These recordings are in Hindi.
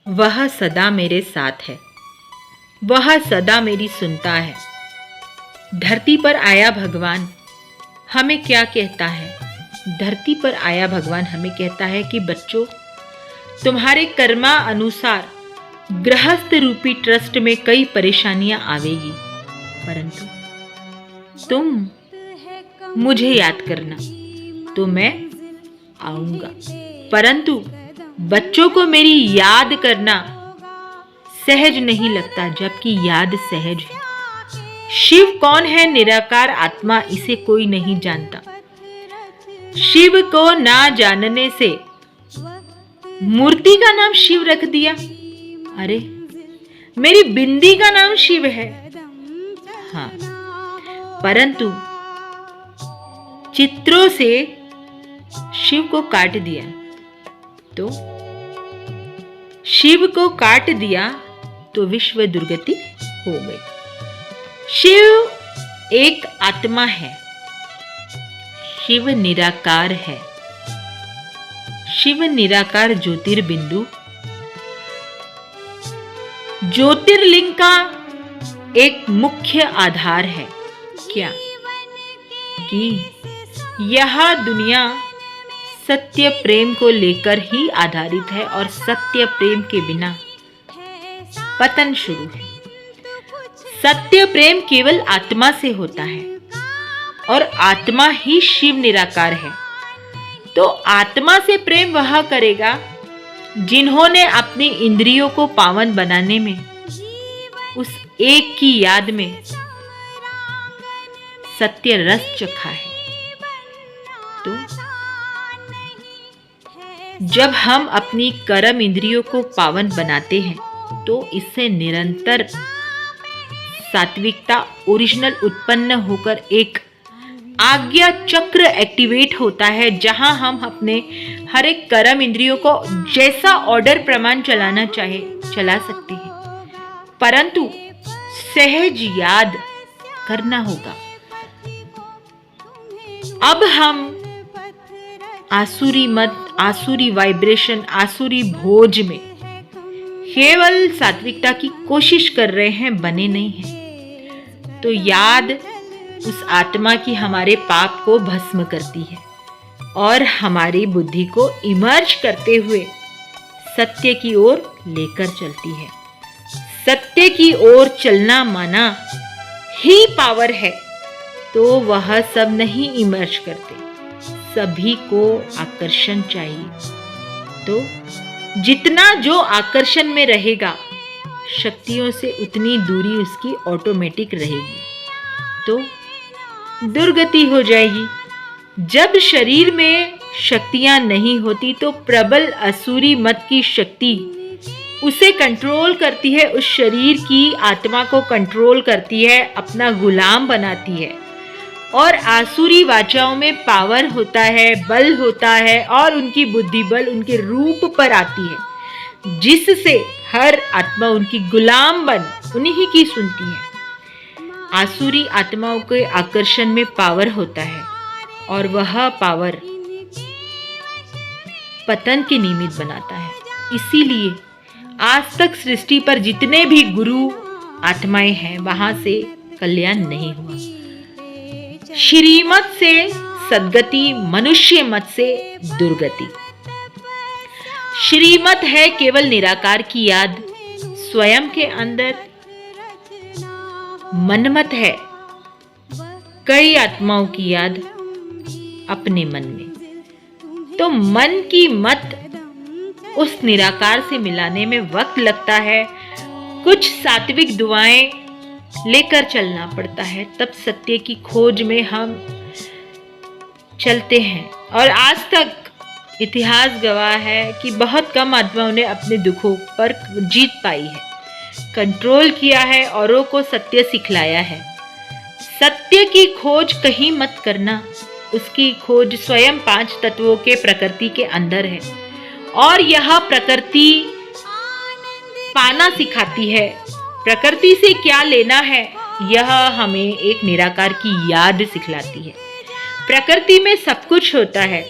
वह सदा मेरे साथ है, वह सदा मेरी सुनता है। धरती पर आया भगवान हमें क्या कहता है? धरती पर आया भगवान हमें कहता है कि बच्चों, तुम्हारे कर्मा अनुसार गृहस्थ रूपी ट्रस्ट में कई परेशानियां आवेगी, परंतु तुम मुझे याद करना तो मैं आऊंगा। परंतु बच्चों को मेरी याद करना सहज नहीं लगता, जबकि याद सहज है। शिव कौन है? निराकार आत्मा, इसे कोई नहीं जानता। शिव को ना जानने से मूर्ति का नाम शिव रख दिया। अरे, मेरी बिंदी का नाम शिव है। हाँ, परंतु चित्रों से शिव को काट दिया, तो शिव को काट दिया तो विश्व दुर्गति हो गई। शिव एक आत्मा है, शिव निराकार है। शिव निराकार ज्योतिर्बिंदु, ज्योतिर्लिंग का एक मुख्य आधार है। क्या? कि यह दुनिया सत्य प्रेम को लेकर ही आधारित है और सत्य प्रेम के बिना पतन शुरू है। सत्य प्रेम केवल आत्मा से होता है और आत्मा ही शिव निराकार है। तो आत्मा से प्रेम वह करेगा जिन्होंने अपनी इंद्रियों को पावन बनाने में उस एक की याद में सत्य रस चखा है। तो जब हम अपनी कर्म इंद्रियों को पावन बनाते हैं तो इससे निरंतर सात्विकता ओरिजिनल उत्पन्न होकर एक आज्ञा चक्र एक्टिवेट होता है, जहां हम अपने हर एक कर्म इंद्रियों को जैसा ऑर्डर प्रमाण चलाना चाहे चला सकते हैं, परंतु सहज याद करना होगा। अब हम आसुरी मत, आसुरी वाइब्रेशन, आसुरी भोज में केवल सात्विकता की कोशिश कर रहे हैं, बने नहीं हैं। तो याद उस आत्मा की हमारे पाप को भस्म करती है और हमारी बुद्धि को इमर्ज करते हुए सत्य की ओर लेकर चलती है। सत्य की ओर चलना माना ही पावर है। तो वह सब नहीं इमर्ज करते, सभी को आकर्षण चाहिए। तो जितना जो आकर्षण में रहेगा, शक्तियों से उतनी दूरी उसकी ऑटोमेटिक रहेगी, तो दुर्गति हो जाएगी। जब शरीर में शक्तियां नहीं होती तो प्रबल असुरी मत की शक्ति उसे कंट्रोल करती है, उस शरीर की आत्मा को कंट्रोल करती है, अपना गुलाम बनाती है। और आसुरी वाचाओं में पावर होता है, बल होता है, और उनकी बुद्धि बल उनके रूप पर आती है, जिससे हर आत्मा उनकी गुलाम बन उन्हीं की सुनती है। आसुरी आत्माओं के आकर्षण में पावर होता है और वह पावर पतन के निमित्त बनाता है। इसीलिए आज तक सृष्टि पर जितने भी गुरु आत्माएं हैं, वहां से कल्याण नहीं हुआ। श्रीमत से सद्गति, मनुष्य मत से दुर्गति। श्रीमत है केवल निराकार की याद स्वयं के अंदर, मनमत है कई आत्माओं की याद अपने मन में। तो मन की मत उस निराकार से मिलाने में वक्त लगता है, कुछ सात्विक दुआएं लेकर चलना पड़ता है, तब सत्य की खोज में हम चलते हैं। और आज तक इतिहास गवाह है कि बहुत कम आत्माओं ने अपने दुखों पर जीत पाई है, कंट्रोल किया है, औरों को सत्य सिखलाया है। सत्य की खोज कहीं मत करना, उसकी खोज स्वयं 5 तत्वों के प्रकृति के अंदर है, और यह प्रकृति पाना सिखाती है। प्रकृति से क्या लेना है, यह हमें एक निराकार की याद सिखलाती है। प्रकृति में सब कुछ होता है,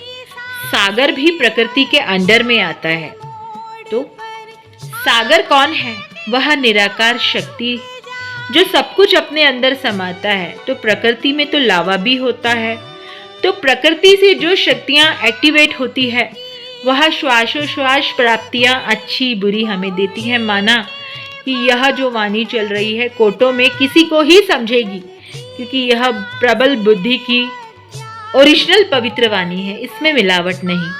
सागर भी प्रकृति के अंडर में आता है। तो सागर कौन है? वह निराकार शक्ति जो सब कुछ अपने अंदर समाता है। तो प्रकृति में तो लावा भी होता है। तो प्रकृति से जो शक्तियां एक्टिवेट होती है वह श्वासोश्वास प्राप्तियां अच्छी बुरी हमें देती हैं। माना कि यह जो वाणी चल रही है कोटों में किसी को ही समझेगी, क्योंकि यह प्रबल बुद्धि की ओरिजिनल पवित्र वाणी है। इसमें मिलावट नहीं,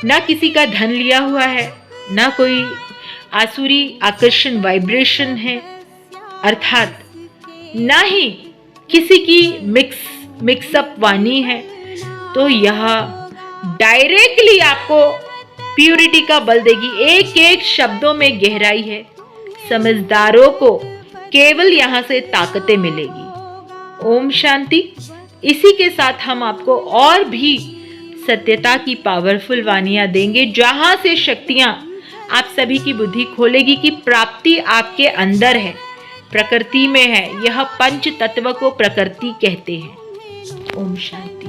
ना किसी का धन लिया हुआ है, ना कोई आसुरी आकर्षण वाइब्रेशन है, अर्थात ना ही किसी की मिक्सअप वाणी है। तो यह डायरेक्टली आपको प्यूरिटी का बल देगी। एक एक शब्दों में गहराई है। समझदारों को केवल यहाँ से ताकतें मिलेगी। ओम शांति। इसी के साथ हम आपको और भी सत्यता की पावरफुल वानियां देंगे, जहां से शक्तियां आप सभी की बुद्धि खोलेगी कि प्राप्ति आपके अंदर है, प्रकृति में है। यह पंच तत्व को प्रकृति कहते हैं। ओम शांति।